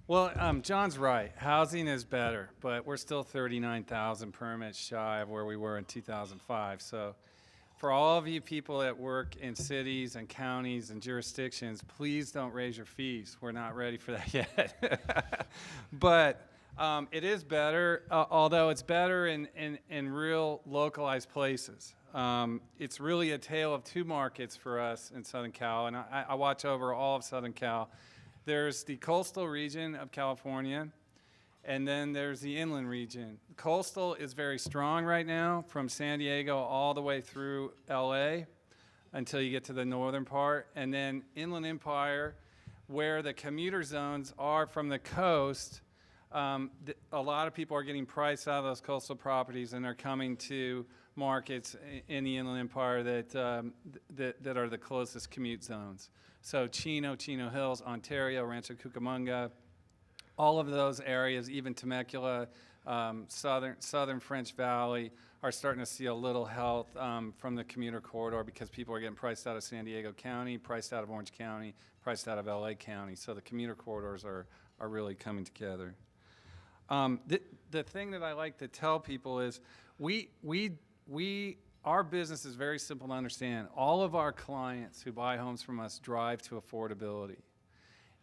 Well, John's right. Housing is better, but we're still 39,000 permits shy of where we were in 2005. So for all of you people that work in cities and counties and jurisdictions, please don't raise your fees. We're not ready for that yet. But it is better, although it's better in real localized places. It's really a tale of two markets for us in Southern Cal, and I watch over all of Southern Cal. There's the coastal region of California, and then there's the inland region. Coastal is very strong right now from San Diego all the way through LA until you get to the northern part. And then Inland Empire, where the commuter zones are from the coast, a lot of people are getting priced out of those coastal properties and they're coming to markets in the Inland Empire that are the closest commute zones. So Chino Hills, Ontario, Rancho Cucamonga, all of those areas, even Temecula, southern French Valley, are starting to see a little health from the commuter corridor because people are getting priced out of San Diego County, priced out of Orange County, priced out of LA County. So the commuter corridors are really coming together. The thing that I like to tell people is our business is very simple to understand. All of our clients who buy homes from us drive to affordability.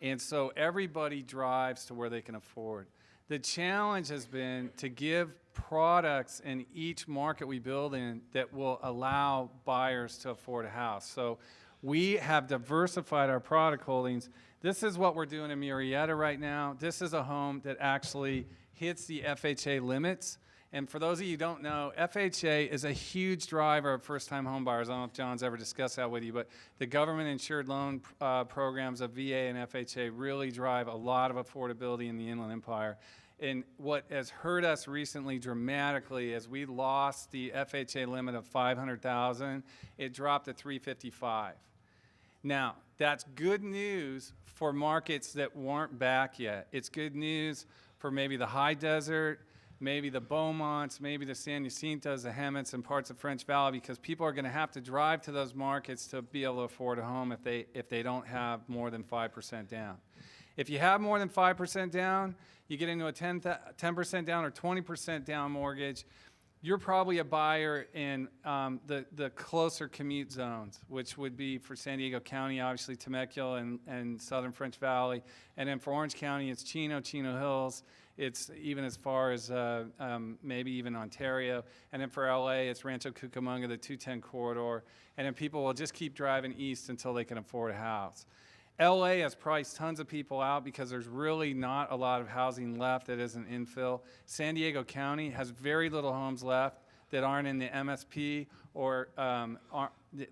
And so everybody drives to where they can afford. The challenge has been to give products in each market we build in that will allow buyers to afford a house. So we have diversified our product holdings. This is what we're doing in Murrieta right now. This is a home that actually hits the FHA limits. And for those of you who don't know, FHA is a huge driver of first-time home buyers. I don't know if John's ever discussed that with you, but the government-insured loan programs of VA and FHA really drive a lot of affordability in the Inland Empire. And what has hurt us recently dramatically is we lost the FHA limit of $500,000. It dropped to $355,000. Now, that's good news for markets that weren't back yet. It's good news for maybe the high desert, maybe the Beaumonts, maybe the San Jacintos, the Hemets, and parts of French Valley, because people are going to have to drive to those markets to be able to afford a home if they don't have more than 5% down. If you have more than 5% down, you get into a 10% down or 20% down mortgage, you're probably a buyer in the closer commute zones, which would be for San Diego County, obviously Temecula and southern French Valley. And then for Orange County, it's Chino Hills. It's even as far as maybe even Ontario. And then for LA, it's Rancho Cucamonga, the 210 corridor. And then people will just keep driving east until they can afford a house. LA has priced tons of people out because there's really not a lot of housing left that isn't infill. San Diego County has very little homes left that aren't in the MSP or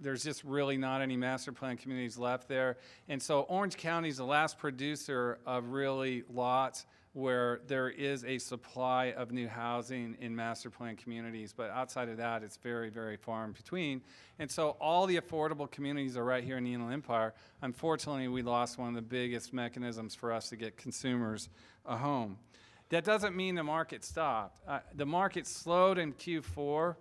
there's just really not any master plan communities left there. And so Orange County is the last producer of really lots where there is a supply of new housing in master plan communities. But outside of that, it's very, very far in between. And so all the affordable communities are right here in the Inland Empire. Unfortunately, we lost one of the biggest mechanisms for us to get consumers a home. That doesn't mean the market stopped. The market slowed in Q4.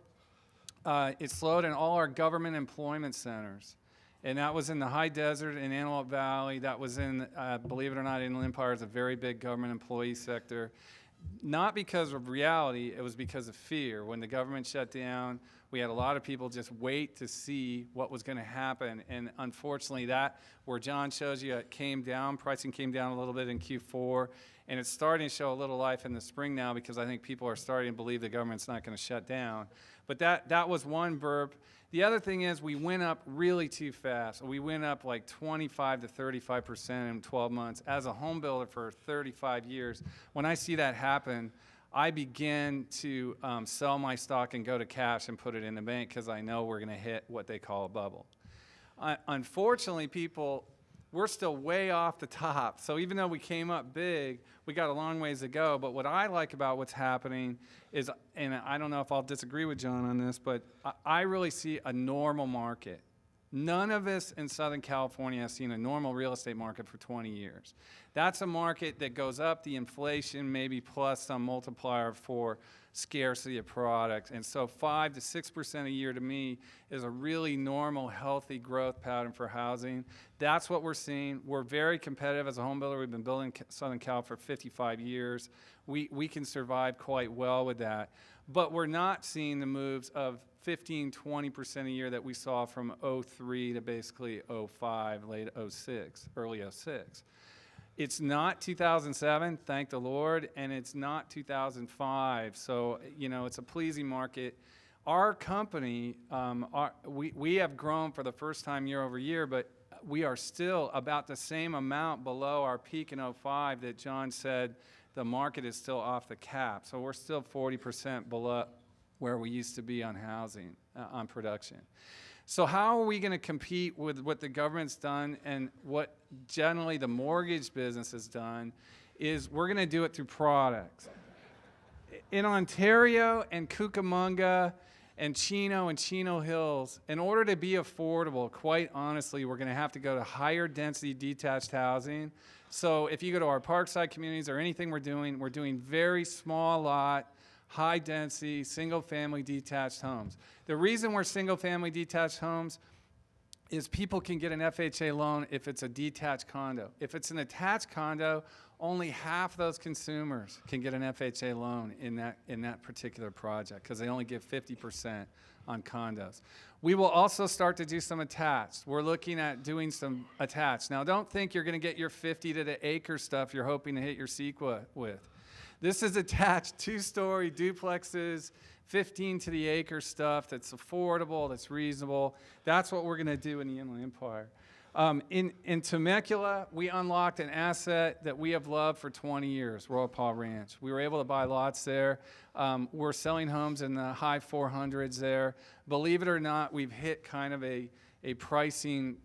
It slowed in all our government employment centers. And that was in the high desert in Antelope Valley. That was in, believe it or not, Inland Empire is a very big government employee sector. Not because of reality, it was because of fear. When the government shut down, we had a lot of people just wait to see what was going to happen. And unfortunately, that, where John shows you, it came down, pricing came down a little bit in Q4. And it's starting to show a little life in the spring now because I think people are starting to believe the government's not going to shut down. But that was one burp. The other thing is we went up really too fast. We went up like 25 to 35% in 12 months. As a home builder for 35 years, when I see that happen, I begin to sell my stock and go to cash and put it in the bank because I know we're going to hit what they call a bubble. Unfortunately, we're still way off the top. So even though we came up big, we got a long ways to go. But what I like about what's happening is, and I don't know if I'll disagree with John on this, but I really see a normal market. None of us in Southern California has seen a normal real estate market for 20 years. That's a market that goes up the inflation, maybe plus some multiplier for scarcity of product. And so 5 to 6% a year to me is a really normal, healthy growth pattern for housing. That's what we're seeing. We're very competitive as a home builder. We've been building Southern Cal for 55 years. We can survive quite well with that. But we're not seeing the moves of 15, 20% a year that we saw from 03 to basically 05, late 06, early 06. It's not 2007, thank the Lord, and it's not 2005. So, it's a pleasing market. Our company, we have grown for the first time year over year, but we are still about the same amount below our peak in 05 that John said the market is still off the cap. So we're still 40% below where we used to be on housing, on production. So how are we going to compete with what the government's done and what generally the mortgage business has done is we're going to do it through products. In Ontario and Cucamonga and Chino Hills, in order to be affordable, quite honestly, we're going to have to go to higher density detached housing. So if you go to our Parkside communities or anything we're doing very small lot, high density, single family detached homes. The reason we're single family detached homes is people can get an FHA loan if it's a detached condo. If it's an attached condo, only half those consumers can get an FHA loan in that particular project because they only give 50% on condos. We will also start to do some attached. We're looking at doing some attached. Now, don't think you're going to get your 50 to the acre stuff you're hoping to hit your CEQA with. This is attached 2-story duplexes, 15 to the acre stuff that's affordable, that's reasonable. That's what we're going to do in the Inland Empire. In Temecula, we unlocked an asset that we have loved for 20 years, Royal Paw Ranch. We were able to buy lots there. We're selling homes in the high 400s there. Believe it or not, we've hit kind of a pricing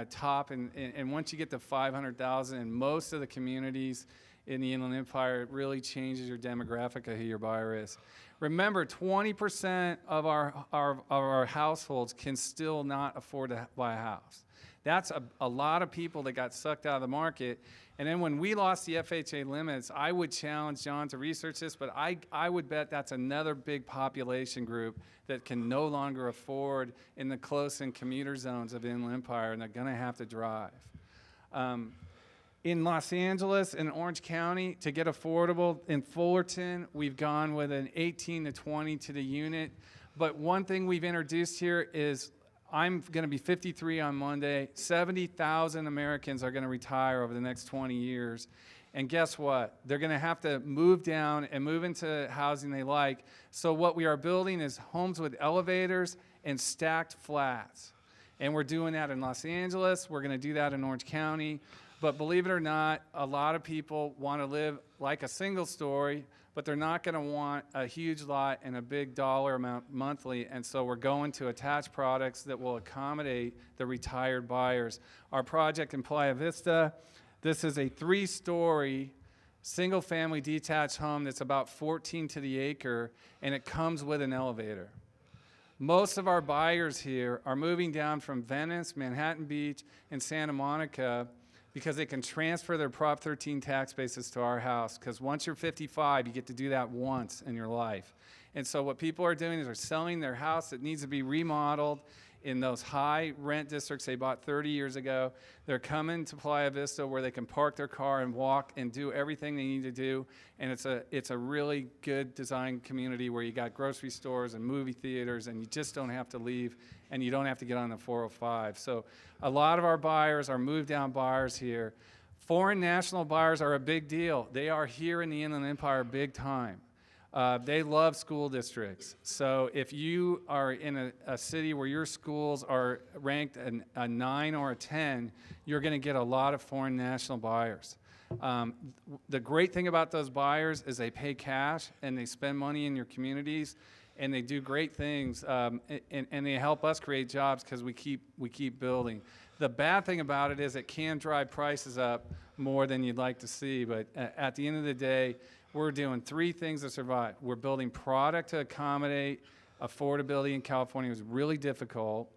top, and once you get to 500,000 in most of the communities in the Inland Empire, it really changes your demographic of who your buyer is. Remember, 20% of our households can still not afford to buy a house. That's a lot of people that got sucked out of the market. And then when we lost the FHA limits, I would challenge John to research this, but I would bet that's another big population group that can no longer afford in the close and commuter zones of Inland Empire, and they're going to have to drive. In Los Angeles and Orange County, to get affordable, in Fullerton, we've gone with an 18 to 20 to the unit. But one thing we've introduced here is I'm going to be 53 on Monday. 70,000 Americans are going to retire over the next 20 years. And guess what? They're going to have to move down and move into housing they like. So what we are building is homes with elevators and stacked flats. And we're doing that in Los Angeles. We're going to do that in Orange County. But believe it or not, a lot of people want to live like a single story, but they're not going to want a huge lot and a big dollar amount monthly. And so we're going to attach products that will accommodate the retired buyers. Our project in Playa Vista, this is a 3-story single family detached home that's about 14 to the acre, and it comes with an elevator. Most of our buyers here are moving down from Venice, Manhattan Beach, and Santa Monica because they can transfer their Prop 13 tax basis to our house, because once you're 55, you get to do that once in your life. And so what people are doing is they're selling their house that needs to be remodeled in those high rent districts they bought 30 years ago. They're coming to Playa Vista where they can park their car and walk and do everything they need to do. And it's a really good design community where you got grocery stores and movie theaters, and you just don't have to leave, and you don't have to get on the 405. So a lot of our buyers are move-down buyers here. Foreign national buyers are a big deal. They are here in the Inland Empire big time. They love school districts. So if you are in a city where your schools are ranked a 9 or a 10, you're going to get a lot of foreign national buyers. The great thing about those buyers is they pay cash and they spend money in your communities, and they do great things, and they help us create jobs because we keep building. The bad thing about it is it can drive prices up more than you'd like to see, but at the end of the day, we're doing 3 things to survive. We're building product to accommodate affordability in California. It was really difficult.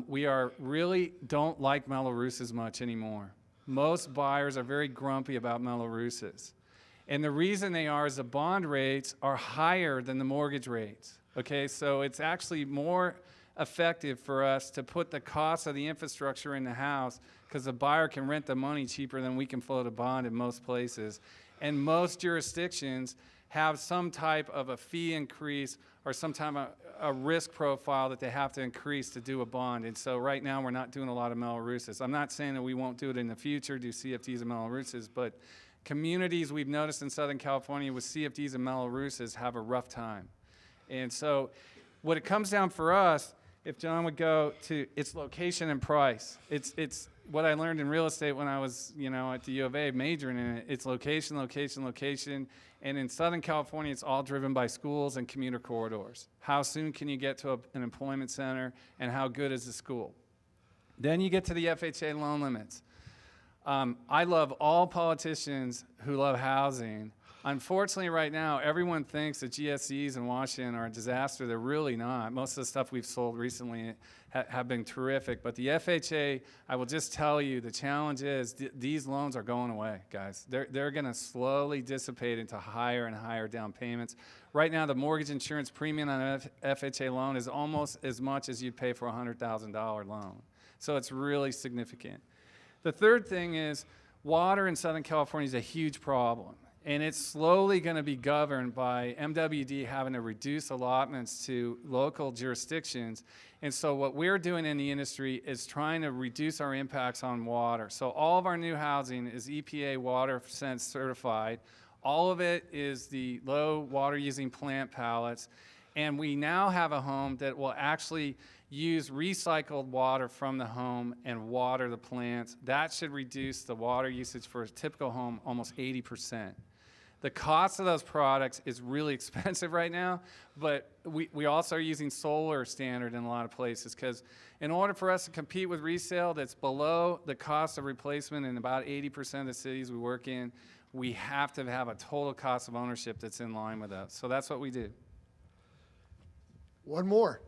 We really don't like Mello-Roos as much anymore. Most buyers are very grumpy about Mello-Roos. And the reason they are is the bond rates are higher than the mortgage rates. Okay, so it's actually more effective for us to put the cost of the infrastructure in the house because the buyer can rent the money cheaper than we can float a bond in most places. And most jurisdictions have some type of a fee increase or some type of a risk profile that they have to increase to do a bond. And so right now we're not doing a lot of Mello-Roosas. I'm not saying that we won't do it in the future, do CFDs and Mello-Roosas, but communities we've noticed in Southern California with CFDs and Mello-Roosas have a rough time. And so what it comes down for us, if John would go to, it's location and price. It's what I learned in real estate when I was, at the U of A majoring in it. It's location, location, location. And in Southern California, it's all driven by schools and commuter corridors. How soon can you get to an employment center, and how good is the school? Then you get to the FHA loan limits. I love all politicians who love housing. Unfortunately, right now, everyone thinks that GSEs in Washington are a disaster. They're really not. Most of the stuff we've sold recently have been terrific. But the FHA, I will just tell you, the challenge is these loans are going away, guys. They're going to slowly dissipate into higher and higher down payments. Right now, the mortgage insurance premium on an FHA loan is almost as much as you'd pay for a $100,000 loan. So it's really significant. The third thing is water in Southern California is a huge problem. And it's slowly going to be governed by MWD having to reduce allotments to local jurisdictions. And so what we're doing in the industry is trying to reduce our impacts on water. So all of our new housing is EPA Water Sense certified. All of it is the low water using plant pallets. And we now have a home that will actually use recycled water from the home and water the plants. That should reduce the water usage for a typical home almost 80%. The cost of those products is really expensive right now, but we also are using solar standard in a lot of places because in order for us to compete with resale that's below the cost of replacement in about 80% of the cities we work in, we have to have a total cost of ownership that's in line with us. So that's what we do. One more.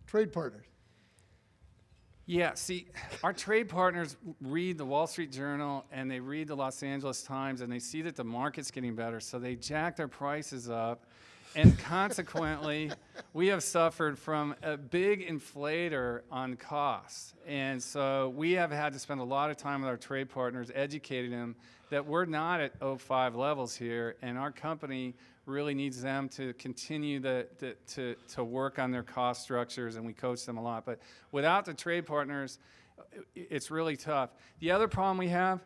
Trade partners. Yeah, see, our trade partners read the Wall Street Journal and they read the Los Angeles Times and they see that the market's getting better, so they jack their prices up. And consequently, we have suffered from a big inflator on costs. And so we have had to spend a lot of time with our trade partners educating them that we're not at 05 levels here, and our company really needs them to continue to work on their cost structures, and we coach them a lot. But without the trade partners, it's really tough. The other problem we have,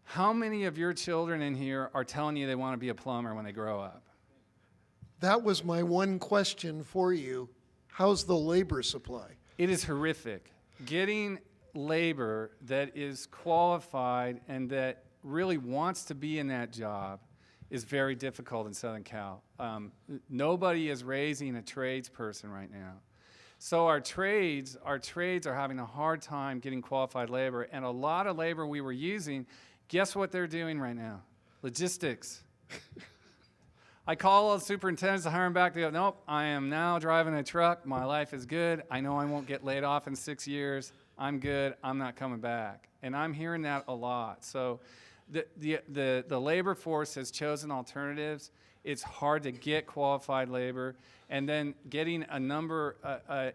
how many of your children in here are telling you they want to be a plumber when they grow up? That was my one question for you. How's the labor supply? It is horrific. Getting labor that is qualified and that really wants to be in that job is very difficult in Southern Cal. Nobody is raising a tradesperson right now. So our trades are having a hard time getting qualified labor, and a lot of labor we were using, guess what they're doing right now? Logistics. I call all the superintendents to hire them back. They go, nope, I am now driving a truck. My life is good. I know I won't get laid off in 6 years. I'm good. I'm not coming back. And I'm hearing that a lot. So the labor force has chosen alternatives. It's hard to get qualified labor. And then getting a number,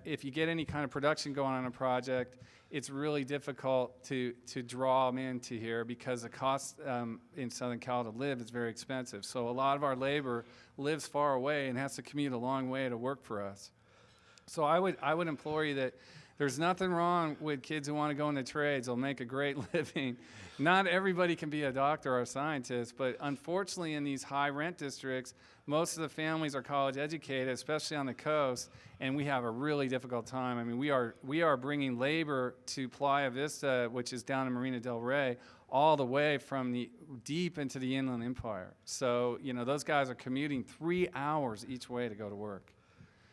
if you get any kind of production going on a project, it's really difficult to draw them into here because the cost in Southern Cal to live is very expensive. So a lot of our labor lives far away and has to commute a long way to work for us. So I would implore you that there's nothing wrong with kids who want to go into trades. They'll make a great living. Not everybody can be a doctor or a scientist, but unfortunately in these high rent districts, most of the families are college educated, especially on the coast, and we have a really difficult time. I mean, we are bringing labor to Playa Vista, which is down in Marina del Rey, all the way from the deep into the Inland Empire. So, those guys are commuting 3 hours each way to go to work.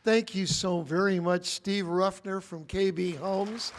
Thank you so very much, Steve Ruffner from KB Homes.